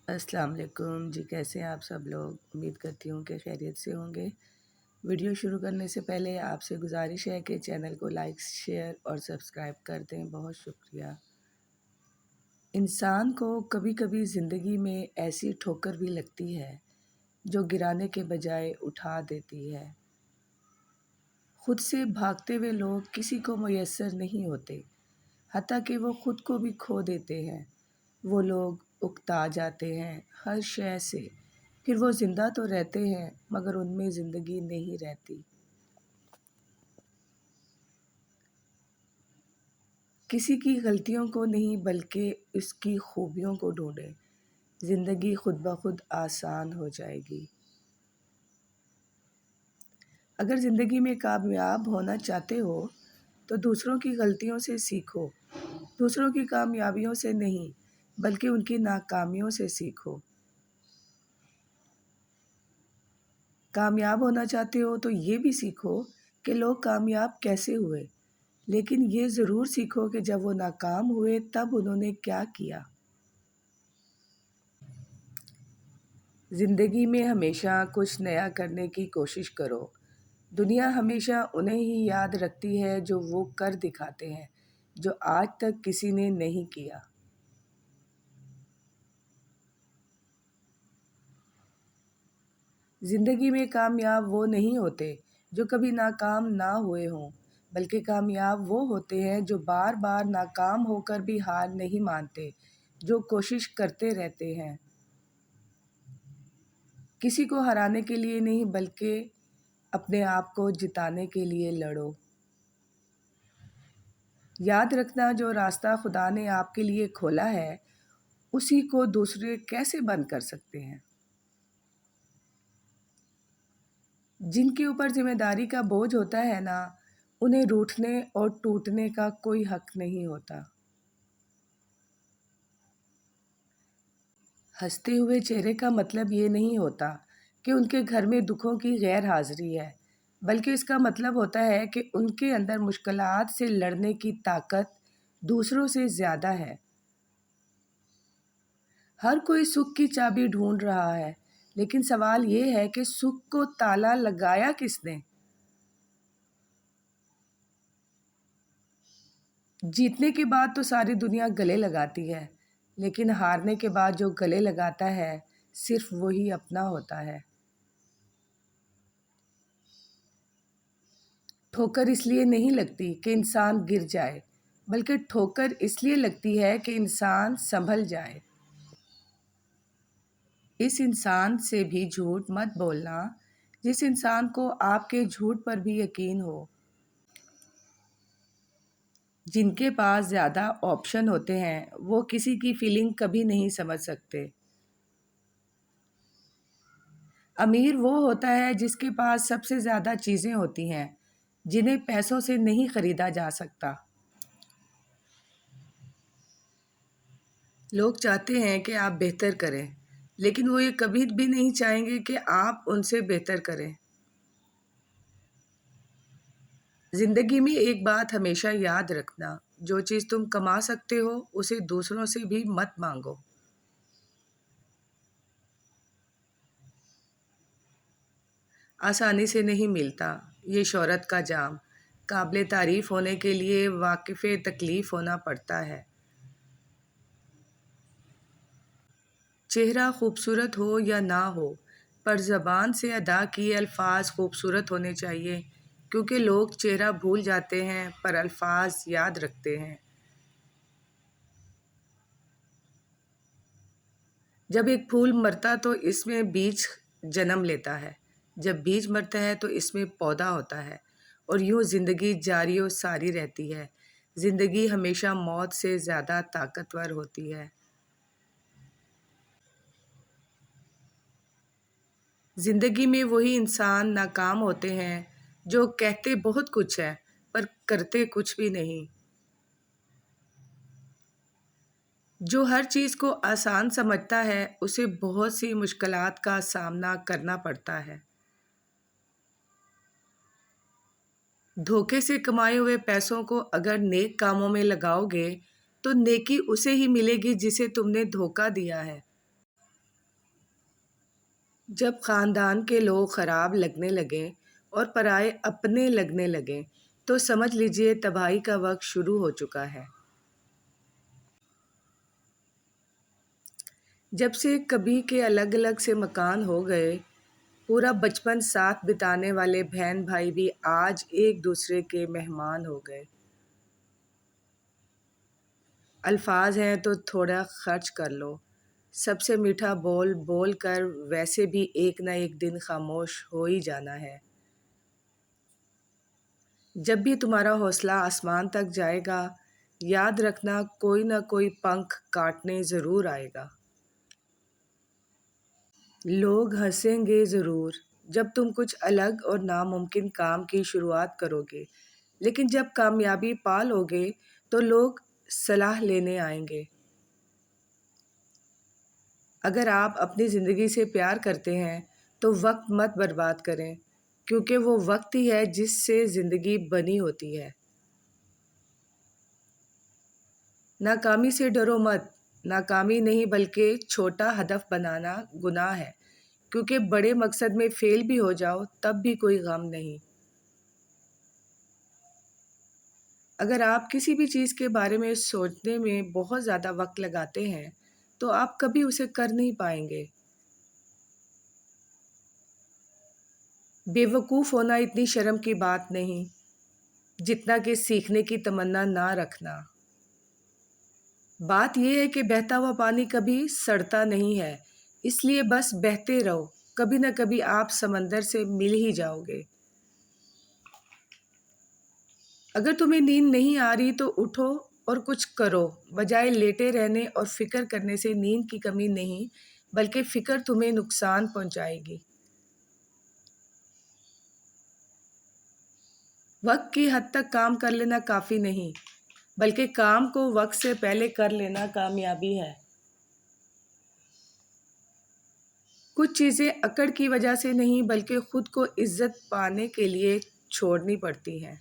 अस्सलाम वालेकुम जी। कैसे हैं आप सब लोग? उम्मीद करती हूँ कि खैरियत से होंगे। वीडियो शुरू करने से पहले आपसे गुजारिश है कि चैनल को लाइक, शेयर और सब्सक्राइब कर दें। बहुत शुक्रिया। इंसान को कभी-कभी ज़िंदगी में ऐसी ठोकर भी लगती है जो गिराने के बजाय उठा देती है। खुद से भागते हुए लोग किसी को मुयस्सर नहीं होते, हत्ता कि वो खुद को भी खो देते हैं। वो लोग उकता जाते हैं हर शय से, फिर वो ज़िंदा तो रहते हैं मगर उनमें ज़िंदगी नहीं रहती। किसी की गलतियों को नहीं बल्कि उसकी खूबियों को ढूंढें, ज़िंदगी खुद ब खुद आसान हो जाएगी। अगर ज़िंदगी में कामयाब होना चाहते हो तो दूसरों की गलतियों से सीखो, दूसरों की कामयाबियों से नहीं बल्कि उनकी नाकामियों से सीखो। कामयाब होना चाहते हो तो ये भी सीखो कि लोग कामयाब कैसे हुए, लेकिन ये ज़रूर सीखो कि जब वो नाकाम हुए तब उन्होंने क्या किया। ज़िंदगी में हमेशा कुछ नया करने की कोशिश करो। दुनिया हमेशा उन्हें ही याद रखती है जो वो कर दिखाते हैं, जो आज तक किसी ने नहीं किया। ज़िंदगी में कामयाब वो नहीं होते जो कभी नाकाम ना हुए हों, बल्कि कामयाब वो होते हैं जो बार बार नाकाम होकर भी हार नहीं मानते, जो कोशिश करते रहते हैं। किसी को हराने के लिए नहीं बल्कि अपने आप को जिताने के लिए लड़ो। याद रखना, जो रास्ता खुदा ने आपके लिए खोला है उसी को दूसरे कैसे बंद कर सकते हैं। जिनके ऊपर जिम्मेदारी का बोझ होता है ना, उन्हें रूठने और टूटने का कोई हक नहीं होता। हंसते हुए चेहरे का मतलब ये नहीं होता कि उनके घर में दुखों की गैर हाजिरी है, बल्कि इसका मतलब होता है कि उनके अंदर मुश्किलात से लड़ने की ताकत दूसरों से ज़्यादा है। हर कोई सुख की चाबी ढूंढ रहा है, लेकिन सवाल ये है कि सुख को ताला लगाया किसने। जीतने के बाद तो सारी दुनिया गले लगाती है, लेकिन हारने के बाद जो गले लगाता है सिर्फ वही अपना होता है। ठोकर इसलिए नहीं लगती कि इंसान गिर जाए, बल्कि ठोकर इसलिए लगती है कि इंसान संभल जाए। इस इंसान से भी झूठ मत बोलना जिस इंसान को आपके झूठ पर भी यकीन हो। जिनके पास ज़्यादा ऑप्शन होते हैं वो किसी की फीलिंग कभी नहीं समझ सकते। अमीर वो होता है जिसके पास सबसे ज़्यादा चीज़ें होती हैं जिन्हें पैसों से नहीं ख़रीदा जा सकता। लोग चाहते हैं कि आप बेहतर करें, लेकिन वो ये कभी भी नहीं चाहेंगे कि आप उनसे बेहतर करें। ज़िंदगी में एक बात हमेशा याद रखना, जो चीज़ तुम कमा सकते हो उसे दूसरों से भी मत मांगो। आसानी से नहीं मिलता ये शोहरत का जाम, काबिल तारीफ़ होने के लिए वाकिफ़ तकलीफ़ होना पड़ता है। चेहरा खूबसूरत हो या ना हो, पर ज़बान से अदा किए अल्फाज खूबसूरत होने चाहिए, क्योंकि लोग चेहरा भूल जाते हैं पर अल्फाज याद रखते हैं। जब एक फूल मरता तो इसमें बीज जन्म लेता है, जब बीज मरता है तो इसमें पौधा होता है, और यूँ ज़िंदगी जारी और सारी रहती है। ज़िंदगी हमेशा मौत से ज़्यादा ताकतवर होती है। ज़िंदगी में वही इंसान नाकाम होते हैं जो कहते बहुत कुछ है पर करते कुछ भी नहीं, जो हर चीज़ को आसान समझता है उसे बहुत सी मुश्किलात का सामना करना पड़ता है। धोखे से कमाए हुए पैसों को अगर नेक कामों में लगाओगे तो नेकी उसे ही मिलेगी जिसे तुमने धोखा दिया है। جب خاندان کے لوگ خراب لگنے لگیں اور پرائے اپنے لگنے لگیں تو سمجھ لیجئے تباہی کا وقت شروع ہو چکا ہے۔ جب سے کبھی کے الگ الگ سے مکان ہو گئے، پورا بچپن ساتھ بتانے والے بہن بھائی بھی آج ایک دوسرے کے مہمان ہو گئے۔ الفاظ ہیں تو تھوڑا خرچ کر لو، سب سے میٹھا بول بول کر ویسے بھی ایک نہ ایک دن خاموش ہو ہی جانا ہے۔ جب بھی تمہارا حوصلہ آسمان تک جائے گا، یاد رکھنا کوئی نہ کوئی پنکھ کاٹنے ضرور آئے گا۔ لوگ ہنسیں گے ضرور جب تم کچھ الگ اور ناممکن کام کی شروعات کرو گے، لیکن جب کامیابی پا لو گے تو لوگ صلاح لینے آئیں گے۔ اگر آپ اپنی زندگی سے پیار کرتے ہیں تو وقت مت برباد کریں، کیونکہ وہ وقت ہی ہے جس سے زندگی بنی ہوتی ہے۔ ناکامی سے ڈرو مت، ناکامی نہیں بلکہ چھوٹا ہدف بنانا گناہ ہے، کیونکہ بڑے مقصد میں فیل بھی ہو جاؤ تب بھی کوئی غم نہیں۔ اگر آپ کسی بھی چیز کے بارے میں سوچنے میں بہت زیادہ وقت لگاتے ہیں تو آپ کبھی اسے کر نہیں پائیں گے۔ بے وقوف ہونا اتنی شرم کی بات نہیں جتنا کہ سیکھنے کی تمنا نہ رکھنا۔ بات یہ ہے کہ بہتا ہوا پانی کبھی سڑتا نہیں ہے، اس لیے بس بہتے رہو، کبھی نہ کبھی آپ سمندر سے مل ہی جاؤ گے۔ اگر تمہیں نیند نہیں آ رہی تو اٹھو اور کچھ کرو، بجائے لیٹے رہنے اور فکر کرنے سے نیند کی کمی نہیں بلکہ فکر تمہیں نقصان پہنچائے گی۔ وقت کی حد تک کام کر لینا کافی نہیں، بلکہ کام کو وقت سے پہلے کر لینا کامیابی ہے۔ کچھ چیزیں اکڑ کی وجہ سے نہیں بلکہ خود کو عزت پانے کے لیے چھوڑنی پڑتی ہیں۔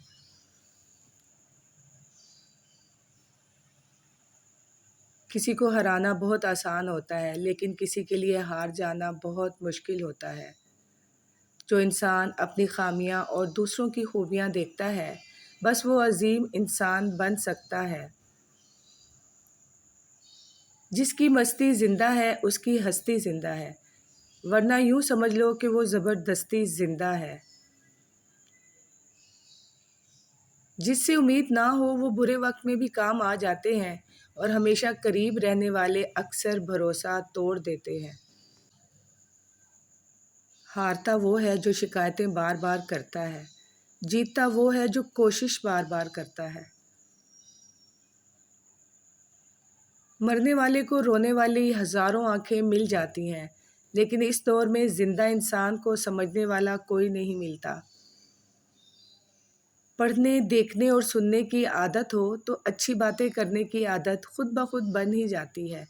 کسی کو ہرانا بہت آسان ہوتا ہے، لیکن کسی کے لیے ہار جانا بہت مشکل ہوتا ہے۔ جو انسان اپنی خامیاں اور دوسروں کی خوبیاں دیکھتا ہے، بس وہ عظیم انسان بن سکتا ہے۔ جس کی مستی زندہ ہے اس کی ہستی زندہ ہے، ورنہ یوں سمجھ لو کہ وہ زبردستی زندہ ہے۔ جس سے امید نہ ہو وہ برے وقت میں بھی کام آ جاتے ہیں، اور ہمیشہ قریب رہنے والے اکثر بھروسہ توڑ دیتے ہیں۔ ہارتا وہ ہے جو شکایتیں بار بار کرتا ہے، جیتتا وہ ہے جو کوشش بار بار کرتا ہے۔ مرنے والے کو رونے والی ہزاروں آنکھیں مل جاتی ہیں، لیکن اس دور میں زندہ انسان کو سمجھنے والا کوئی نہیں ملتا۔ پڑھنے، دیکھنے اور سننے کی عادت ہو تو اچھی باتیں کرنے کی عادت خود بخود بن ہی جاتی ہے۔